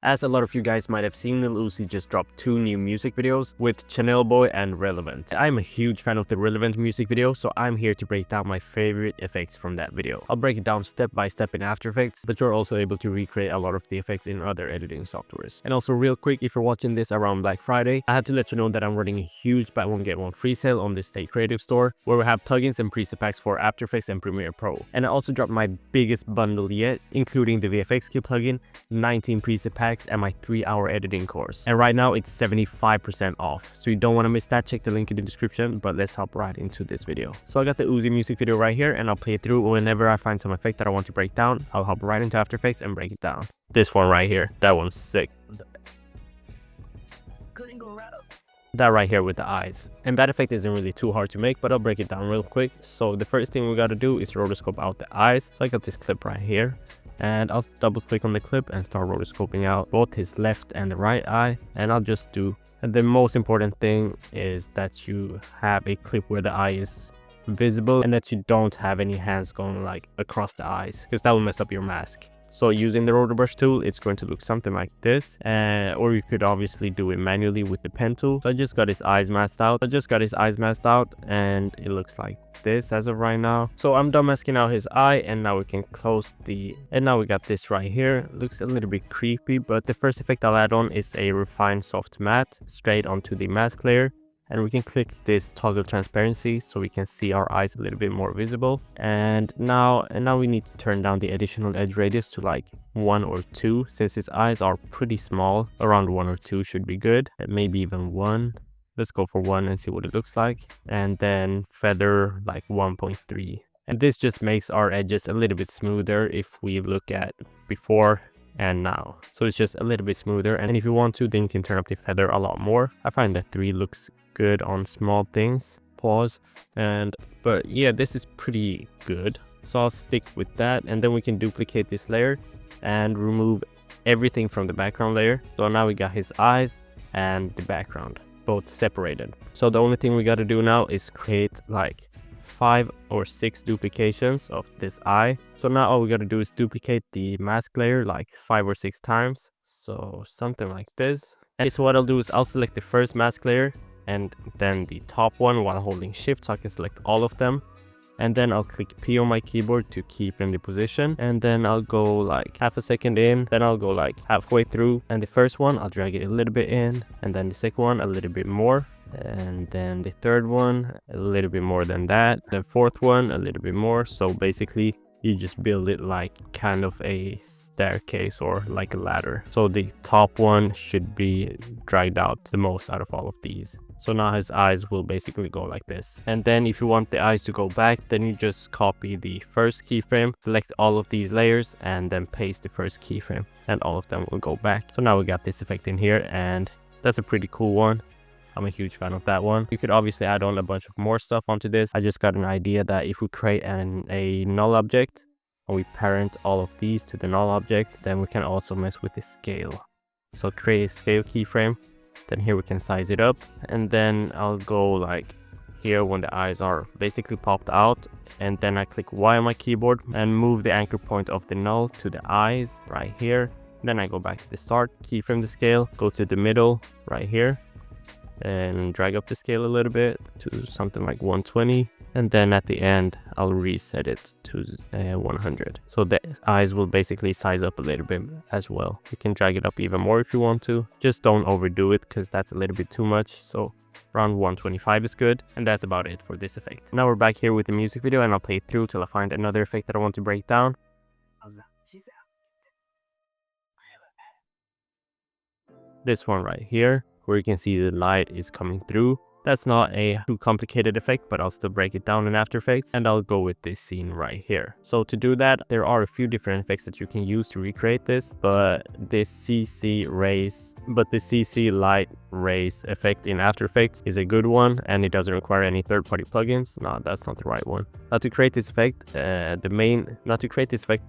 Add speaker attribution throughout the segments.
Speaker 1: As a lot of you guys might have seen, Lil Uzi just dropped 2 new music videos with Chanel Boy and Relevant. I'm a huge fan of the Relevant music video, so I'm here to break down my favorite effects from that video. I'll break it down step by step in After Effects, but you're also able to recreate a lot of the effects in other editing softwares. And also real quick, if you're watching this around Black Friday, I had to let you know that I'm running a huge buy one get one free sale on the Stay Creative store, where we have plugins and preset packs for After Effects and Premiere Pro. And I also dropped my biggest bundle yet, including the VFX Kit plugin, 19 preset packs, and my 3-hour editing course. And right now it's 75% off, so you don't want to miss that. Check the link in the description, but let's hop right into this video. So I got the Uzi music video right here, and I'll play it through. Whenever I find some effect that I want to break down, I'll hop right into After Effects and break it down. This one right here, that one's sick. Couldn't go right up. That right here with the eyes. And that effect isn't really too hard to make, but I'll break it down real quick. So the first thing we got to do is rotoscope out the eyes. So I got this clip right here, and I'll double click on the clip and start rotoscoping out both his left and the right eye. And I'll just do, and the most important thing is that you have a clip where the eye is visible and that you don't have any hands going like across the eyes, because that will mess up your mask. So using the rotor brush tool, it's going to look something like this, or you could obviously do it manually with the pen tool. So I just got his eyes masked out. And it looks like this as of right now. So I'm done masking out his eye, and now we can close the, and now we got this right here. Looks a little bit creepy, but the first effect I'll add on is a refined soft matte straight onto the mask layer. And we can click this toggle transparency so we can see our eyes a little bit more visible. And now we need to turn down the additional edge radius to like 1 or 2, since his eyes are pretty small. Around 1 or 2 should be good, and maybe even 1. Let's go for 1 and see what it looks like. And then feather like 1.3. And this just makes our edges a little bit smoother if we look at before and now. So it's just a little bit smoother, and if you want to, then you can turn up the feather a lot more. I find that 3 looks good on small things. Pause. But yeah, this is pretty good, so I'll stick with that. And then we can duplicate this layer and remove everything from the background layer. So now we got his eyes and the background both separated. So the only thing we got to do now is create like 5 or 6 duplications of this eye. So now all we got to do is duplicate the mask layer like 5 or 6 times. So something like this. And so what I'll do is I'll select the first mask layer and then the top one while holding shift, so I can select all of them. And then I'll click P on my keyboard to keyframe the position, and then I'll go like half a second in, then I'll go like halfway through, and the first one I'll drag it a little bit in, and then the second one a little bit more, and then the third one a little bit more than that, the fourth one a little bit more. So basically you just build it like kind of a staircase or like a ladder. So the top one should be dragged out the most out of all of these. So now his eyes will basically go like this. And then if you want the eyes to go back, then you just copy the first keyframe, select all of these layers, and then paste the first keyframe, and all of them will go back. So now we got this effect in here, and that's a pretty cool one. I'm a huge fan of that one. You could obviously add on a bunch of more stuff onto this. I just got an idea that if we create a null object and we parent all of these to the null object, then we can also mess with the scale. So create a scale keyframe. Then here we can size it up, and then I'll go like here when the eyes are basically popped out, and then I click Y on my keyboard and move the anchor point of the null to the eyes right here. Then I go back to the start, keyframe the scale, go to the middle right here, and drag up the scale a little bit to something like 120, and then at the end I'll reset it to 100. So the eyes will basically size up a little bit as well. You can drag it up even more if you want to, just don't overdo it because that's a little bit too much. So around 125 is good, and that's about it for this effect. Now we're back here with the music video, and I'll play it through till I find another effect that I want to break down. This one right here, where you can see the light is coming through. That's not a too complicated effect, but I'll still break it down in After Effects, and I'll go with this scene right here. So to do that, there are a few different effects that you can use to recreate this, but this CC light rays effect in After Effects is a good one, and it doesn't require any third-party plugins. No, that's not the right one. Now to create this effect, the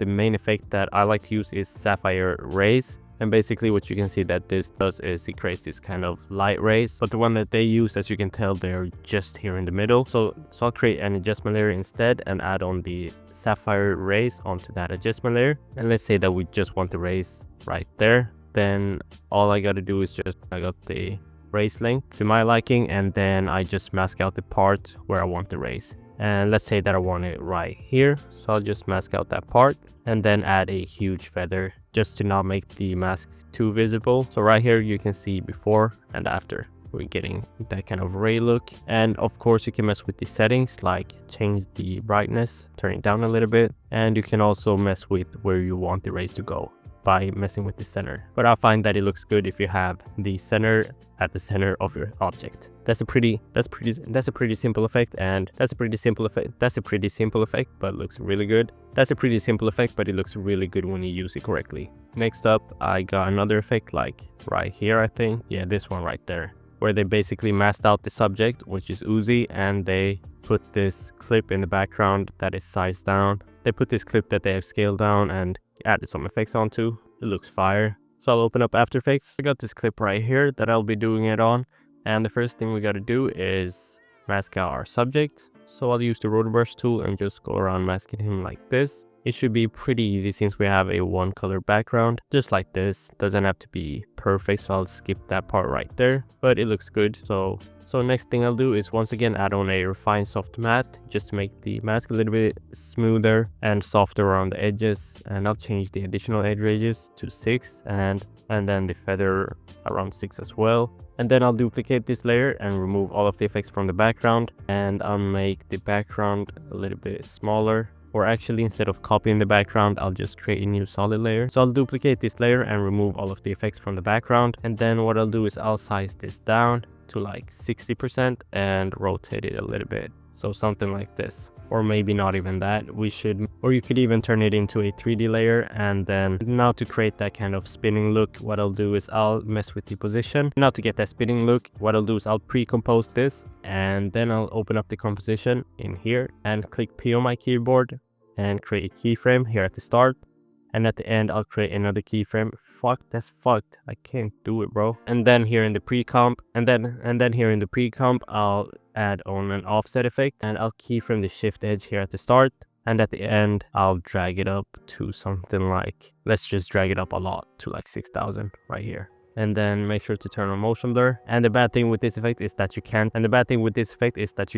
Speaker 1: main effect that I like to use is Sapphire Rays. And basically what you can see that this does is it creates this kind of light rays, but the one that they use, as you can tell, they're just here in the middle. So I'll create an adjustment layer instead and add on the sapphire rays onto that adjustment layer. And let's say that we just want the rays right there. then all I gotta do is just I got the raise length to my liking, and then I just mask out the part where I want the raise. And let's say that I want it right here, so I'll just mask out that part and then add a huge feather just to not make the mask too visible. So right here you can see before and after. We're getting that kind of ray look. And of course you can mess with the settings, like change the brightness, turn it down a little bit, and you can also mess with where you want the rays to go by messing with the center. But I find that it looks good if you have the center at the center of your object. That's a pretty simple effect, and that's a pretty simple effect, but looks really good. That's a pretty simple effect, but it looks really good when you use it correctly. Next up, I got another effect like right here, I think. Yeah, this one right there, where they basically masked out the subject, which is Uzi, and they put this clip in the background that is sized down. They put this clip that they have scaled down and added some effects onto. It looks fire. So I'll open up After Effects. I got this clip right here that I'll be doing it on. And the first thing we gotta do is mask out our subject. So I'll use the rotor brush tool and just go around masking him like this. It should be pretty easy since we have a one color background, just like this. Doesn't have to be perfect, so I'll skip that part right there, but it looks good. So next thing I'll do is once again add on a refined soft matte just to make the mask a little bit smoother and softer around the edges. And I'll change the additional edge ranges to 6 and then the feather around 6 as well. And then I'll duplicate this layer and remove all of the effects from the background, and I'll make the background a little bit smaller. Or actually, instead of copying the background, I'll just create a new solid layer. So I'll duplicate this layer and remove all of the effects from the background. And then what I'll do is I'll size this down to like 60% and rotate it a little bit. So something like this, or maybe not even that. Or you could even turn it into a 3D layer. And then now to create that kind of spinning look, what I'll do is I'll mess with the position. Now to get that spinning look, what I'll do is I'll pre-compose this, and then I'll open up the composition in here and click P on my keyboard and create a keyframe here at the start. And at the end, I'll create another keyframe. Fuck, that's fucked. I can't do it, bro. And then here in the pre-comp, and then here in the pre-comp, I'll add on an offset effect, and I'll keyframe the shift edge here at the start. And at the end, I'll drag it up to something like, let's just drag it up a lot to like 6,000 right here. And then make sure to turn on motion blur. And the bad thing with this effect is that you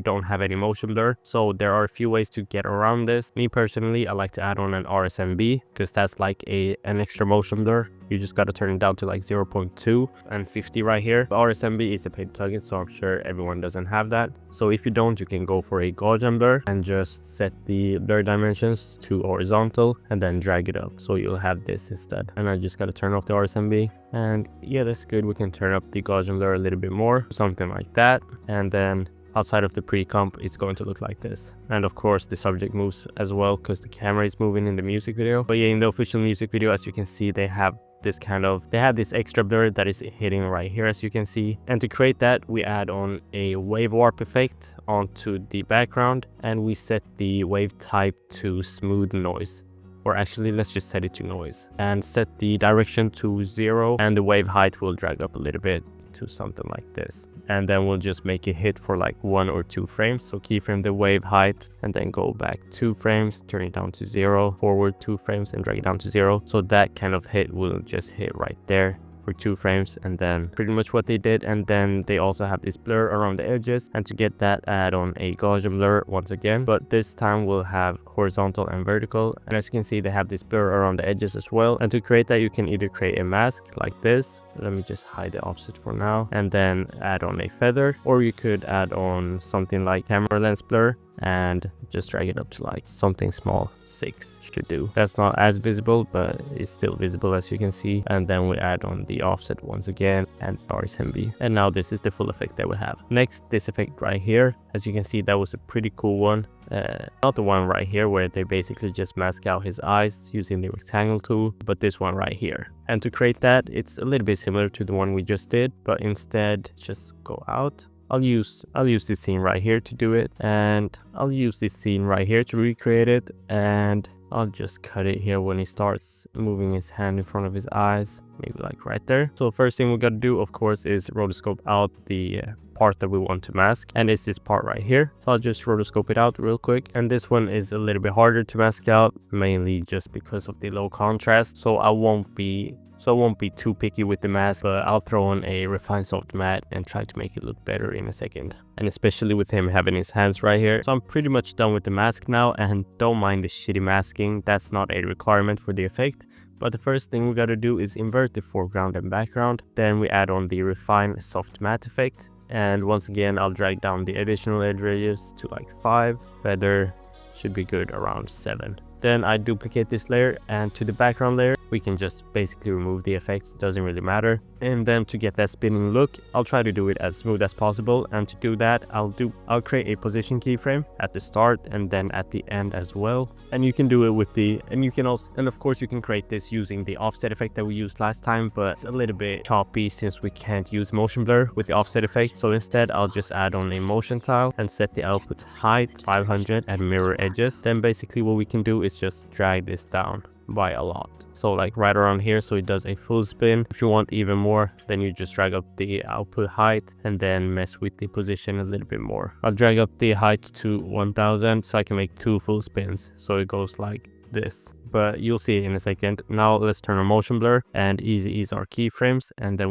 Speaker 1: don't have any motion blur. So there are a few ways to get around this. Me personally, I like to add on an RSMB because that's like an extra motion blur. You just got to turn it down to like 0.2 and 50 right here. But RSMB is a paid plugin, so I'm sure everyone doesn't have that. So if you don't, you can go for a Gaussian blur and just set the blur dimensions to horizontal and then drag it up. So you'll have this instead. And I just got to turn off the RSMB. And yeah, that's good. We can turn up the Gaussian blur a little bit more, something like that. And then outside of the pre-comp, it's going to look like this. And of course the subject moves as well because the camera is moving in the music video. But yeah, in the official music video, as you can see, they have this extra blur that is hitting right here, as you can see. And to create that, we add on a wave warp effect onto the background, and we set the wave type to smooth noise. Or actually, let's just set it to noise and set the direction to 0, and the wave height will drag up a little bit to something like this. And then we'll just make it hit for like 1 or 2 frames. So keyframe the wave height and then go back 2 frames, turn it down to 0, forward 2 frames and drag it down to 0. So that kind of hit will just hit right there for 2 frames, and then pretty much what they did. And then they also have this blur around the edges, and to get that, add on a Gaussian blur once again, but this time we'll have horizontal and vertical. And as you can see, they have this blur around the edges as well. And to create that, you can either create a mask like this. Let me just hide the offset for now, and then add on a feather, or you could add on something like camera lens blur and just drag it up to like something small. 6 should do. That's not as visible, but it's still visible, as you can see. And then we add on the offset once again and RSMB. And now this is the full effect that we have. Next, this effect right here. As you can see, that was a pretty cool one. Not the one right here where they basically just mask out his eyes using the rectangle tool, but this one right here. And to create that, it's a little bit similar to the one we just did, but instead just go out. I'll use this scene right here to do it, and I'll use this scene right here to recreate it, and I'll just cut it here when he starts moving his hand in front of his eyes, maybe like right there. So first thing we gotta do, of course, is rotoscope out the part that we want to mask, and it's this part right here. So I'll just rotoscope it out real quick, and this one is a little bit harder to mask out, mainly just because of the low contrast. So I won't be So I won't be too picky with the mask, but I'll throw on a refined soft matte and try to make it look better in a second. And especially with him having his hands right here. So I'm pretty much done with the mask now, and don't mind the shitty masking. That's not a requirement for the effect. But the first thing we gotta do is invert the foreground and background. Then we add on the refined soft matte effect. And once again, I'll drag down the additional edge radius to like 5. Feather should be good around 7. Then I duplicate this layer, and to the background layer, we can just basically remove the effects. It doesn't really matter. And then to get that spinning look, I'll try to do it as smooth as possible. And to do that, I'll create a position keyframe at the start and then at the end as well. And you can do it with and of course you can create this using the offset effect that we used last time, but it's a little bit choppy since we can't use motion blur with the offset effect. So instead, I'll just add on a motion tile and set the output height 500 and mirror edges. Then basically what we can do is just drag this down by a lot, so like right around here, so it does a full spin. If you want even more, then you just drag up the output height and then mess with the position a little bit more. I'll drag up the height to 1000 so I can make 2 full spins, so it goes like this, but you'll see it in a second. Now let's turn on motion blur and easy ease our keyframes, and then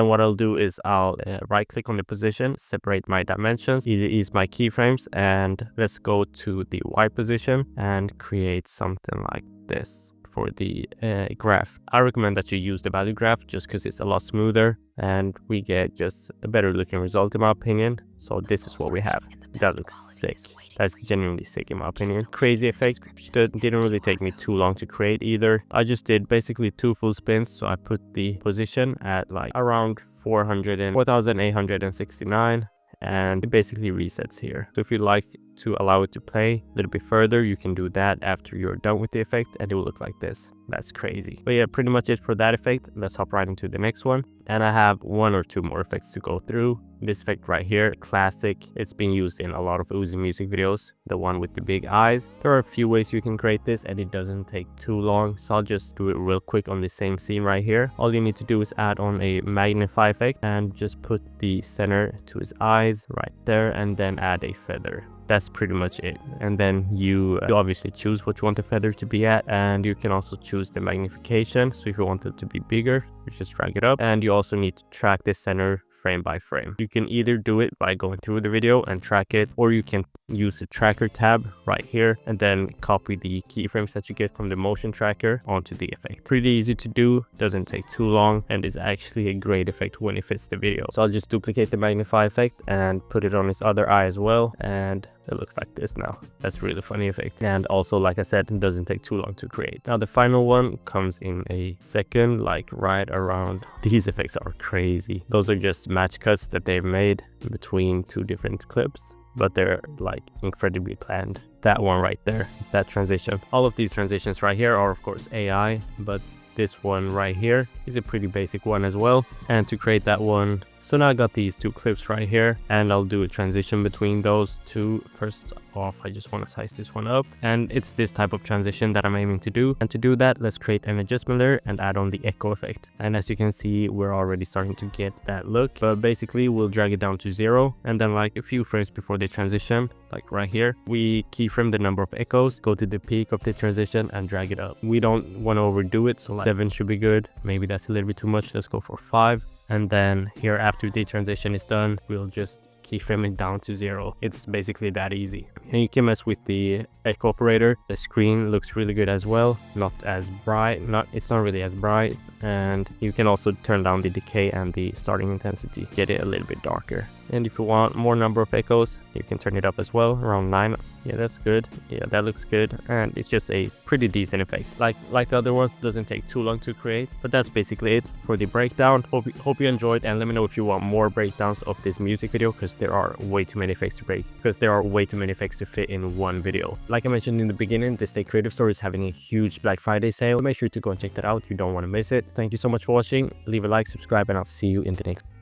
Speaker 1: what I'll do is I'll right click on the position, separate my dimensions, ease my keyframes, and let's go to the Y position and create something like this for the graph. I recommend that you use the value graph just because it's a lot smoother and we get just a better looking result in my opinion. So this is what we have. That looks sick. That's genuinely sick in my opinion. Crazy effect. That didn't really take me too long to create either. I just did basically 2 full spins. So I put the position at like around 4,869. And it basically resets here. So if you'd like to allow it to play a little bit further, you can do that after you're done with the effect and it will look like this. That's crazy. But yeah, pretty much it for that effect. Let's hop right into the next one. And I have 1 or 2 more effects to go through. This effect right here, classic. It's been used in a lot of Uzi music videos, the one with the big eyes. There are a few ways you can create this and it doesn't take too long, so I'll just do it real quick on the same scene right here. All you need to do is add on a magnify effect and just put the center to his eyes right there, and then add a feather. That's pretty much it. And then you obviously choose what you want the feather to be at, and you can also choose the magnification. So if you want it to be bigger, you just drag it up, and you also need to track the center frame by frame. You can either do it by going through the video and track it, or you can use the tracker tab right here and then copy the keyframes that you get from the motion tracker onto the effect. Pretty easy to do, doesn't take too long, and is actually a great effect when it fits the video. So I'll just duplicate the magnify effect and put it on his other eye as well, and it looks like this now. That's really funny effect, and also like I said, it doesn't take too long to create. Now the final one comes in a second, like right around. These effects are crazy. Those are just match cuts that they've made between 2 different clips, but they're like incredibly planned. That one right there, that transition. All of these transitions right here are of course AI, but this one right here is a pretty basic one as well. And to create that one, so now I got these 2 clips right here, and I'll do a transition between those 2. First off, I just want to size this one up, and it's this type of transition that I'm aiming to do. And to do that, let's create an adjustment layer and add on the echo effect. And as you can see, we're already starting to get that look, but basically we'll drag it down to 0, and then like a few frames before the transition, like right here, we keyframe the number of echoes, go to the peak of the transition and drag it up. We don't want to overdo it, so like 7 should be good. Maybe that's a little bit too much. Let's go for 5. And then here, after the transition is done, we'll just keyframe it down to 0. It's basically that easy. And you can mess with the echo operator. The screen looks really good as well. Not as bright, it's not really as bright. And you can also turn down the decay and the starting intensity, get it a little bit darker. And if you want more number of echoes, you can turn it up as well, around 9. Yeah, that's good. Yeah, that looks good. And it's just a pretty decent effect. Like the other ones, doesn't take too long to create. But that's basically it for the breakdown. Hope you enjoyed, and let me know if you want more breakdowns of this music video, because there are way too many effects to break, because there are way too many effects to fit in one video. Like I mentioned in the beginning, the Stay Creative store is having a huge Black Friday sale. Make sure to go and check that out. You don't want to miss it. Thank you so much for watching. Leave a like, subscribe, and I'll see you in the next video.